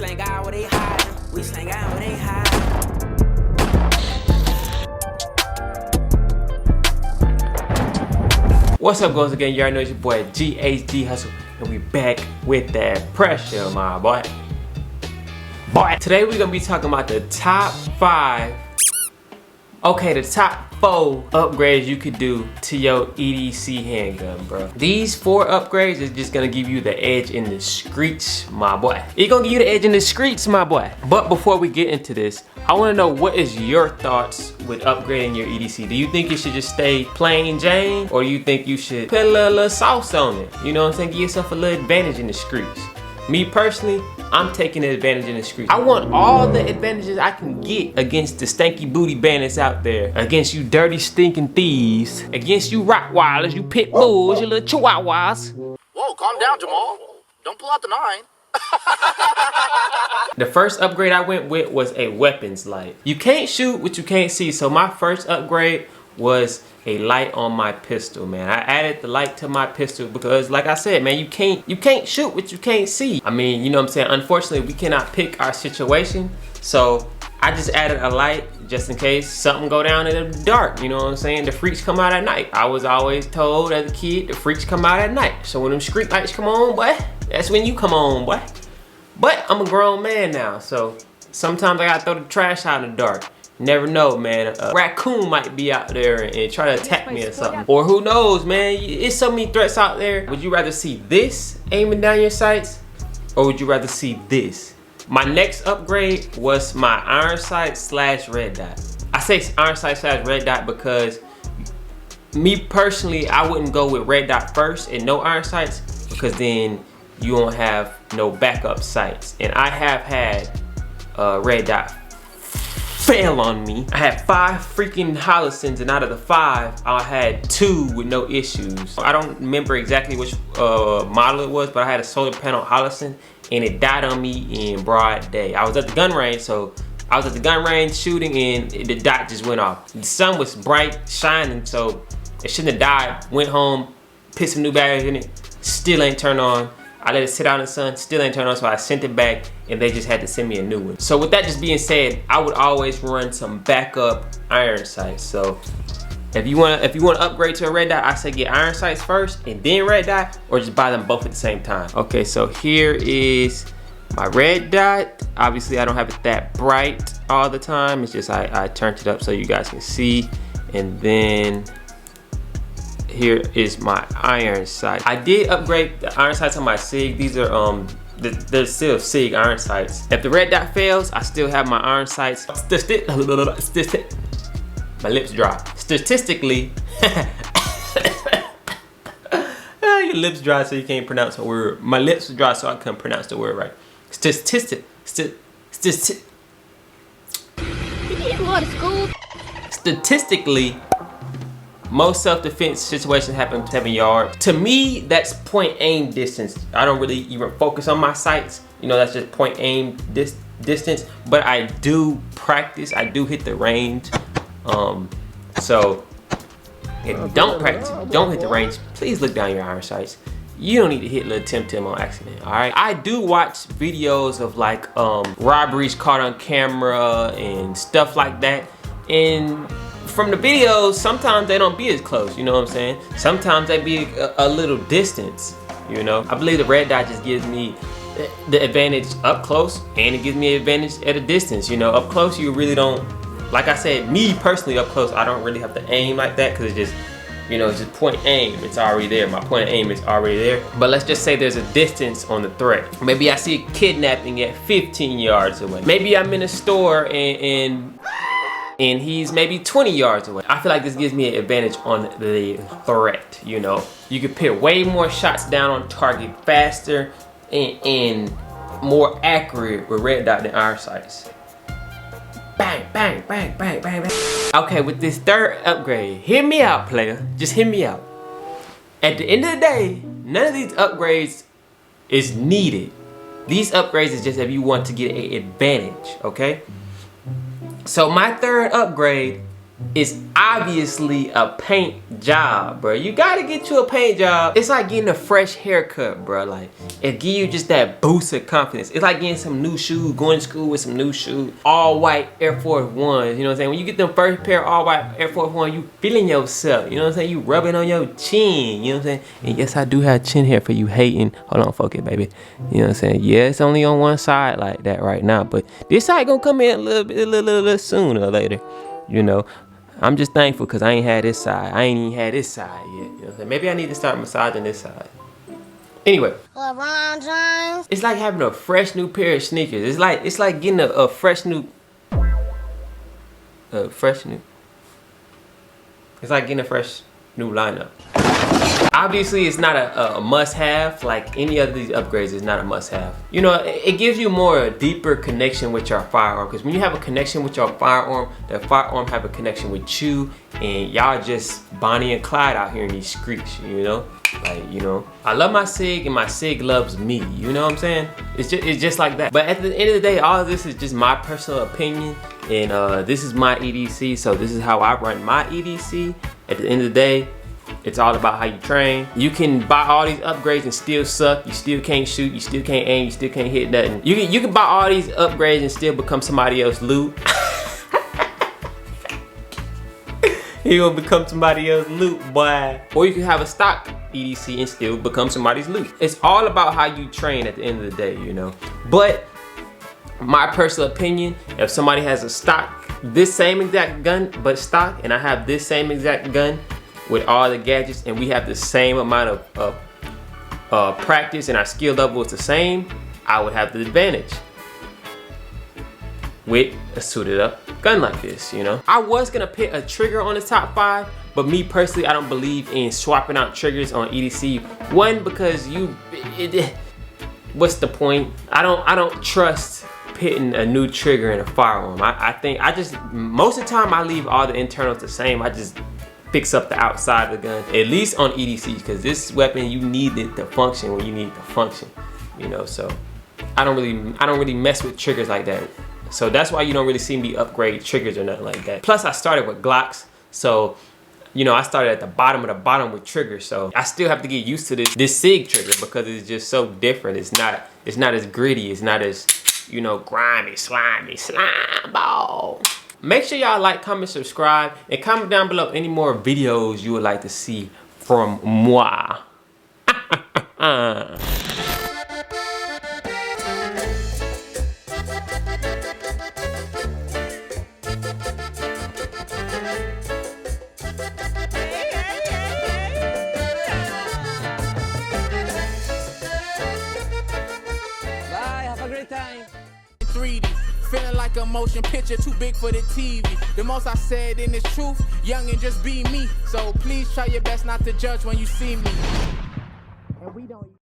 slang out where they hide. We slang out where they hide. What's up, guys? Again, you already know it's your boy Edc Hussle, and we back with that pressure, my boy. Today we're gonna be talking about the top 5. Okay, the top 4 upgrades you could do to your EDC handgun, bro. These 4 upgrades is just gonna give you the edge in the streets, my boy. It's gonna give you the edge in the streets, my boy. But before we get into this, I wanna know, what is your thoughts with upgrading your EDC? Do you think it should just stay plain Jane? Or do you think you should put a little sauce on it? You know what I'm saying? Give yourself a little advantage in the streets. Me personally, I'm taking the advantage in the streets. I want all the advantages I can get against the stanky booty bandits out there, against you dirty stinking thieves, against you Rottweilers, you pit bulls, you little chihuahuas. Whoa, calm down, Jamal. Don't pull out the 9. The first upgrade I went with was a weapons light. You can't shoot what you can't see, so my first upgrade was a light on my pistol, man. I added the light to my pistol because, like I said, man, you can't shoot what you can't see. I mean, you know what I'm saying? Unfortunately, we cannot pick our situation, so I just added a light just in case something go down in the dark. You know what I'm saying? The freaks come out at night. I was always told as a kid, the freaks come out at night. So when them street lights come on, boy, that's when you come on, boy. But I'm a grown man now, so sometimes I gotta throw the trash out in the dark. Never know, man. A raccoon might be out there and try to attack me or something. Or who knows, man. It's so many threats out there. Would you rather see this aiming down your sights, or would you rather see this? My next upgrade was my iron sight / red dot. I say iron sight / red dot because me personally, I wouldn't go with red dot first and no iron sights, because then you won't have no backup sights. And I have had red dot fail on me. I had 5 freaking Hussles, and out of the 5, I had 2 with no issues. I don't remember exactly which model it was, but I had a solar panel Hussle, and it died on me in broad day. I was at the gun range, so I was at the gun range shooting, and the dot just went off. The sun was bright, shining, so it shouldn't have died. Went home, put some new batteries in it, still ain't turned on. I let it sit out in the sun, still ain't turned on, so I sent it back, and they just had to send me a new one. So with that just being said, I would always run some backup iron sights. So if you want to upgrade to a red dot, I say get iron sights first and then red dot, or just buy them both at the same time. Okay, so here is my red dot. Obviously, I don't have it that bright all the time. It's just I turned it up so you guys can see, and then here is my iron sight. I did upgrade the iron sights on my SIG. These are they're still SIG iron sights. If the red dot fails, I still have my iron sights. My lips dry. Statistically, your lips dry so you can't pronounce a word. My lips are dry so I couldn't pronounce the word right. Statistically, most self-defense situations happen 7 yards. To me, that's point aim distance. I don't really even focus on my sights. You know, that's just point aim distance. But I do practice. I do hit the range. So if you don't practice, if you don't hit the range, please look down your iron sights. You don't need to hit little Tim on accident, all right? I do watch videos of like robberies caught on camera and stuff like that. And from the videos, sometimes they don't be as close, you know what I'm saying? Sometimes they be a little distance, you know? I believe the red dot just gives me the advantage up close, and it gives me an advantage at a distance, you know? Up close, you really don't, like I said, me personally up close, I don't really have to aim like that, because it just, you know, it's just point aim, it's already there. My point of aim is already there. But let's just say there's a distance on the threat. Maybe I see a kidnapping at 15 yards away. Maybe I'm in a store and he's maybe 20 yards away. I feel like this gives me an advantage on the threat, you know? You can put way more shots down on target faster and more accurate with red dot than iron sights. Bang, bang, bang, bang, bang, bang. Okay, with this third upgrade, hear me out, player. Just hear me out. At the end of the day, none of these upgrades is needed. These upgrades is just if you want to get an advantage, okay? So my third upgrade is obviously a paint job, bro. You gotta get you a paint job. It's like getting a fresh haircut, bro. Like, it give you just that boost of confidence. It's like getting some new shoes, going to school with some new shoes, all white Air Force Ones. You know what I'm saying? When you get them first pair of all white Air Force One, you feeling yourself. You know what I'm saying? You rubbing on your chin. You know what I'm saying? And yes, I do have chin hair for you hating. Hold on, fuck it, baby. You know what I'm saying? Yeah, it's only on one side like that right now, but this side gonna come in a little sooner or later. You know, I'm just thankful because I ain't had this side. I ain't even had this side yet. You know what I'm saying? Maybe I need to start massaging this side. Anyway, LeBron James. it's like having a fresh new pair of sneakers. It's like getting a fresh new. It's like getting a fresh new lineup. Obviously, it's not a must-have. Like any of these upgrades, is not a must-have. You know, it gives you a deeper connection with your firearm. Because when you have a connection with your firearm, that firearm have a connection with you, and y'all just Bonnie and Clyde out here in these streets. You know, like, you know, I love my SIG and my SIG loves me. You know what I'm saying? It's just like that. But at the end of the day, all of this is just my personal opinion, and this is my EDC. So this is how I run my EDC. At the end of the day, it's all about how you train. You can buy all these upgrades and still suck. You still can't shoot. You still can't aim. You still can't hit nothing. You can buy all these upgrades and still become somebody else's loot. You gonna become somebody else's loot, boy. Or you can have a stock EDC and still become somebody's loot. It's all about how you train at the end of the day, you know. But my personal opinion, if somebody has a stock, this same exact gun, but stock, and I have this same exact gun with all the gadgets, and we have the same amount of practice and our skill level is the same, I would have the advantage with a suited up gun like this, you know. I was gonna put a trigger on the top 5, but me personally, I don't believe in swapping out triggers on EDC. One, because what's the point? I don't trust putting a new trigger in a firearm. I think most of the time I leave all the internals the same. I just fix up the outside of the gun, at least on EDC, because this weapon, you need it to function when you need it to function, you know. So I don't really mess with triggers like that. So that's why you don't really see me upgrade triggers or nothing like that. Plus I started with Glocks, so you know, I started at the bottom of the bottom with triggers, so I still have to get used to this SIG trigger because it's just so different. It's not as gritty, it's not as, you know, grimy, slimy, slime ball. Make sure y'all like, comment, subscribe, and comment down below any more videos you would like to see from moi. Bye, have a great time. 3D, feeling like a motion picture too big for the TV. The most I said in this truth, young and just be me. So please try your best not to judge when you see me. And we don't